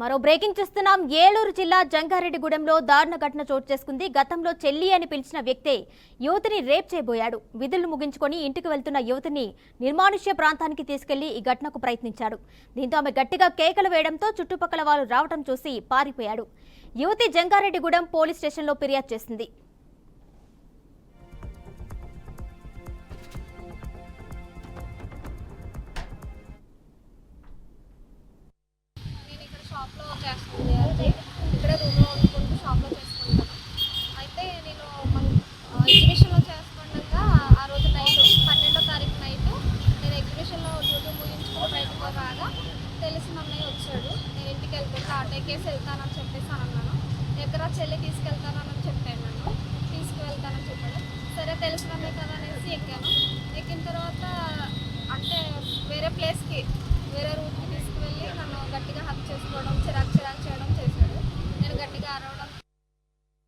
మరో బ్రేకింగ్ చూస్తున్నాం. ఏలూరు జిల్లా జంగారెడ్డిగూడెంలో దారుణ ఘటన చోటు చేసుకుంది. గతంలో చెల్లి అని పిలిచిన వ్యక్తే యువతిని రేప్ చేయబోయాడు. విధులు ముగించుకొని ఇంటికి వెళ్తున్న యువతిని నిర్మానుష్య ప్రాంతానికి తీసుకెళ్లి ఈ ఘటనకు ప్రయత్నించాడు. దీంతో ఆమె గట్టిగా కేకలు వేయడంతో చుట్టుపక్కల వారు రావడం చూసి పారిపోయాడు. యువతి జంగారెడ్డిగూడెం పోలీస్ స్టేషన్లో ఫిర్యాదు చేసింది. షాప్లో చేస్తుంది అయితే ఇక్కడే రూమ్లో వండుకుంటూ షాప్లో చేసుకుంటాను. అయితే నేను ఎగ్జిబిషన్లో చేసుకుండగా ఆ రోజు నైట్ 12వ తారీఖు నైట్ నేను ఎగ్జిబిషన్లో డ్యూటీ ముగించుకుని బయటకు రాగా తెలిసిన అన్నయ్య వచ్చాడు. నేను ఇంటికి వెళ్తుంటే ఆటో ఎక్కేసి వెళ్తానని చెప్పేసి అన్నాను. ఎక్కడ చెల్లి తీసుకెళ్తానని చెప్పాను. నన్ను తీసుకువెళ్తానని చెప్పాడు. సరే తెలిసిన అన్నయ్య కదా అనేసి ఎక్కాను. ఎక్కిన తర్వాత అంటే వేరే ప్లేస్కి వేరే రూట్కి తీసుకువెళ్ళి నన్ను గట్టిగా హక్ చేసుకోవడం